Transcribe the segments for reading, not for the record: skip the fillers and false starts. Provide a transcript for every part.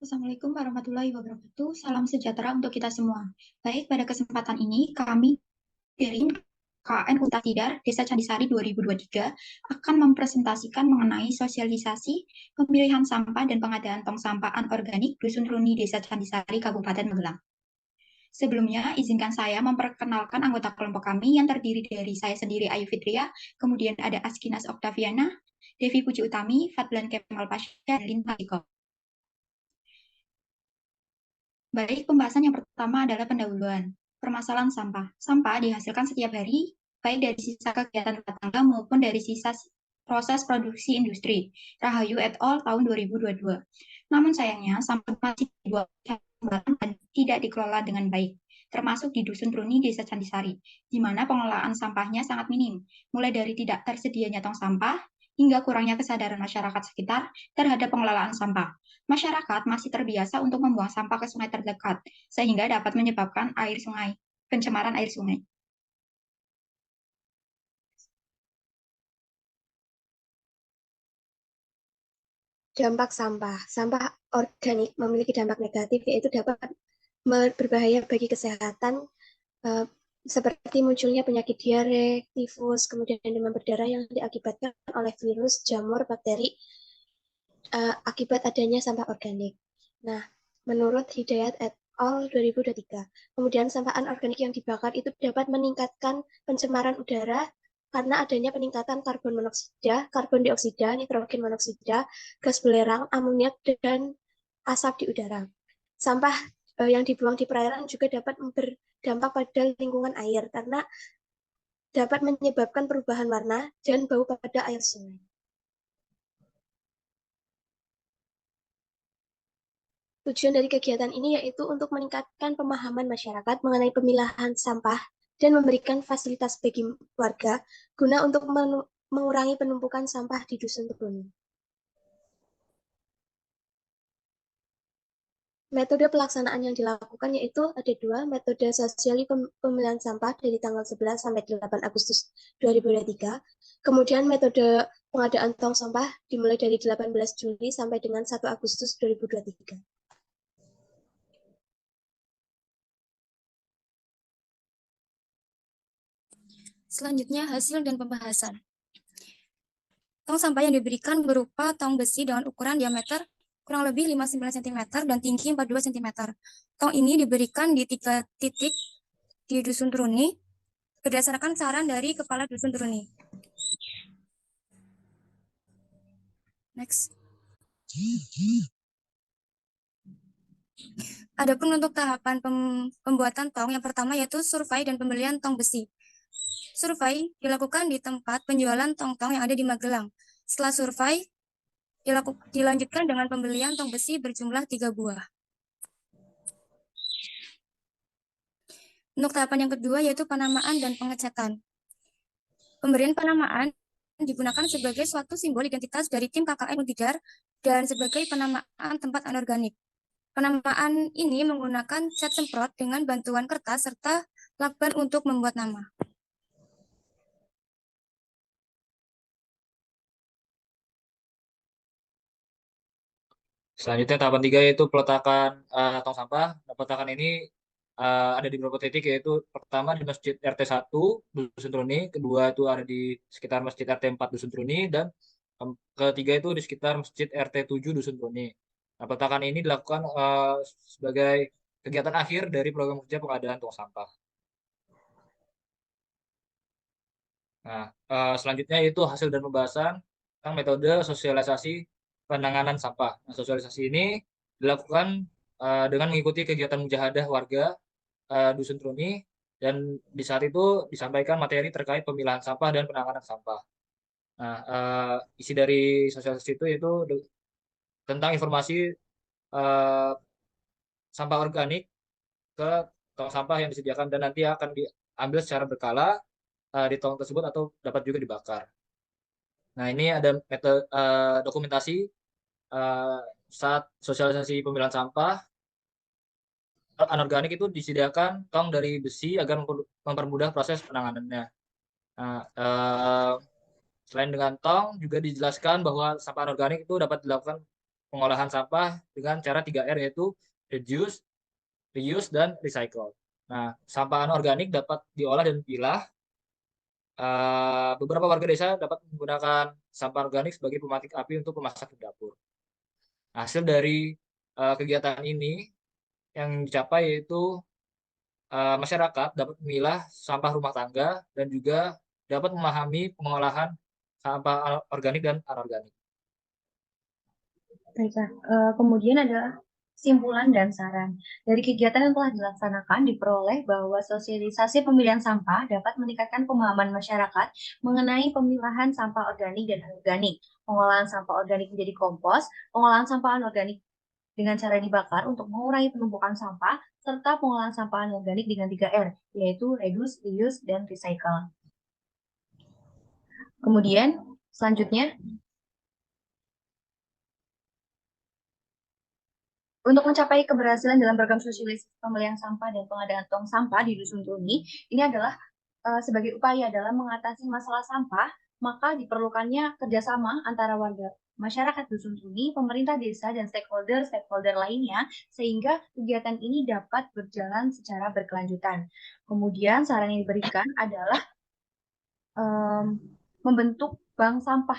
Assalamualaikum warahmatullahi wabarakatuh. Salam sejahtera untuk kita semua. Baik, pada kesempatan ini kami dari KN Uta Tidar, Desa Candisari 2023 akan mempresentasikan mengenai sosialisasi pemilihan sampah dan pengadaan tong sampah anorganik Dusun Runi Desa Candisari, Kabupaten Magelang. Sebelumnya, izinkan saya memperkenalkan anggota kelompok kami yang terdiri dari saya sendiri Ayu Fitria, kemudian ada Askinas Oktaviana, Devi Puji Utami, Fadlan Kemal Pasha, dan Linta Iko. Baik, pembahasan yang pertama adalah pendahuluan. Permasalahan sampah. Sampah dihasilkan setiap hari, baik dari sisa kegiatan rumah tangga maupun dari sisa proses produksi industri. Rahayu et al. Tahun 2022. Namun sayangnya, sampah masih dibuang dan tidak dikelola dengan baik, termasuk di Dusun Truni, Desa Candisari, di mana pengelolaan sampahnya sangat minim, mulai dari tidak tersedianya tong sampah, hingga kurangnya kesadaran masyarakat sekitar terhadap pengelolaan sampah. Masyarakat masih terbiasa untuk membuang sampah ke sungai terdekat, sehingga dapat menyebabkan pencemaran air sungai. Dampak sampah. Sampah organik memiliki dampak negatif, yaitu dapat berbahaya bagi kesehatan, seperti munculnya penyakit diare, tifus, kemudian demam berdarah yang diakibatkan oleh virus, jamur, bakteri, akibat adanya sampah organik. Nah, menurut Hidayat et al. 2023, kemudian sampah anorganik yang dibakar itu dapat meningkatkan pencemaran udara karena adanya peningkatan karbon monoksida, karbon dioksida, nitrogen monoksida, gas belerang, amoniak, dan asap di udara. Sampah yang dibuang di perairan juga dapat berdampak pada lingkungan air karena dapat menyebabkan perubahan warna dan bau pada air sungai. Tujuan dari kegiatan ini yaitu untuk meningkatkan pemahaman masyarakat mengenai pemilahan sampah dan memberikan fasilitas bagi warga guna untuk mengurangi penumpukan sampah di Dusun Teboni. Metode pelaksanaan yang dilakukan yaitu ada dua, metode sosiali pemilihan sampah dari tanggal 11 sampai 8 Agustus 2023. Kemudian metode pengadaan tong sampah dimulai dari 18 Juli sampai dengan 1 Agustus 2023. Selanjutnya, hasil dan pembahasan. Tong sampah yang diberikan berupa tong besi dengan ukuran diameter kurang lebih 59 cm dan tinggi 42 cm. Tong ini diberikan di 3 titik di Dusun Truni berdasarkan saran dari Kepala Dusun Truni. Next. Adapun untuk tahapan pembuatan tong, yang pertama yaitu survei dan pembelian tong besi. Survei dilakukan di tempat penjualan tong-tong yang ada di Magelang. Setelah survei, dilanjutkan dengan pembelian tong besi berjumlah 3 buah. Untuk tahapan yang kedua yaitu penamaan dan pengecekan. Pemberian penamaan digunakan sebagai suatu simbol identitas dari tim KKN Untidar dan sebagai penamaan tempat anorganik. Penamaan ini menggunakan cat semprot dengan bantuan kertas serta lakban untuk membuat nama. Selanjutnya tahapan 3 yaitu peletakan tong sampah. Nah, peletakan ini ada di beberapa titik, yaitu pertama di Masjid RT 1 Dusun Truni, kedua itu ada di sekitar Masjid RT 4 Dusun Truni, dan ketiga itu di sekitar Masjid RT 7 Dusun Truni. Nah, peletakan ini dilakukan sebagai kegiatan akhir dari program kerja pengadaan tong sampah. Nah, selanjutnya itu hasil dan pembahasan tentang metode sosialisasi penanganan sampah. Nah, sosialisasi ini dilakukan dengan mengikuti kegiatan mujahadah warga Dusun Truni, dan di saat itu disampaikan materi terkait pemilahan sampah dan penanganan sampah. Nah, isi dari sosialisasi itu yaitu tentang informasi uh, sampah organik ke tong sampah yang disediakan dan nanti akan diambil secara berkala di tong tersebut atau dapat juga dibakar. Nah, ini ada metode dokumentasi uh, saat sosialisasi pemilahan sampah anorganik itu disediakan tong dari besi agar mempermudah proses penanganannya. Nah, selain dengan tong juga dijelaskan bahwa sampah anorganik itu dapat dilakukan pengolahan sampah dengan cara 3R, yaitu reduce, reuse, dan recycle. Nah, sampah anorganik dapat diolah dan dipilah. Beberapa warga desa dapat menggunakan sampah organik sebagai pematik api untuk memasak di dapur. Hasil dari kegiatan ini yang dicapai yaitu masyarakat dapat memilah sampah rumah tangga dan juga dapat memahami pengolahan sampah organik dan anorganik. Baiklah, kemudian adalah kesimpulan dan saran. Dari kegiatan yang telah dilaksanakan, diperoleh bahwa sosialisasi pemilihan sampah dapat meningkatkan pemahaman masyarakat mengenai pemilahan sampah organik dan anorganik, pengolahan sampah organik menjadi kompos, pengolahan sampah anorganik dengan cara dibakar untuk mengurangi penumpukan sampah, serta pengolahan sampah anorganik dengan 3R, yaitu reduce, reuse, dan recycle. Kemudian, selanjutnya, untuk mencapai keberhasilan dalam program sosialisasi pemilihan sampah dan pengadaan tong sampah di Dusun Tuni, ini adalah sebagai upaya dalam mengatasi masalah sampah, maka diperlukannya kerjasama antara warga masyarakat Dusun Tuni, pemerintah desa, dan stakeholder lainnya, sehingga kegiatan ini dapat berjalan secara berkelanjutan. Kemudian saran yang diberikan adalah membentuk bank sampah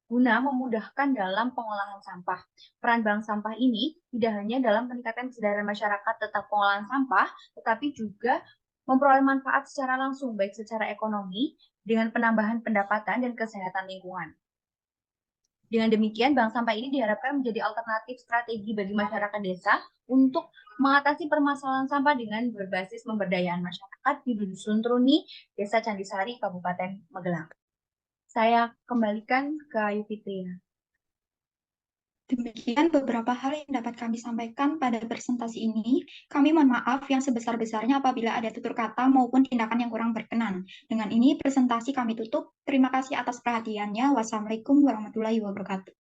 guna memudahkan dalam pengolahan sampah. Peran bank sampah ini tidak hanya dalam peningkatan kesadaran masyarakat tentang pengolahan sampah, tetapi juga memperoleh manfaat secara langsung, baik secara ekonomi, dengan penambahan pendapatan dan kesehatan lingkungan. Dengan demikian, bank sampah ini diharapkan menjadi alternatif strategi bagi masyarakat desa untuk mengatasi permasalahan sampah dengan berbasis pemberdayaan masyarakat di Dusun Truni, Desa Candisari, Kabupaten Magelang. Saya kembalikan ke Ayu Fitria. Demikian beberapa hal yang dapat kami sampaikan pada presentasi ini. Kami mohon maaf yang sebesar-besarnya apabila ada tutur kata maupun tindakan yang kurang berkenan. Dengan ini presentasi kami tutup. Terima kasih atas perhatiannya. Wassalamualaikum warahmatullahi wabarakatuh.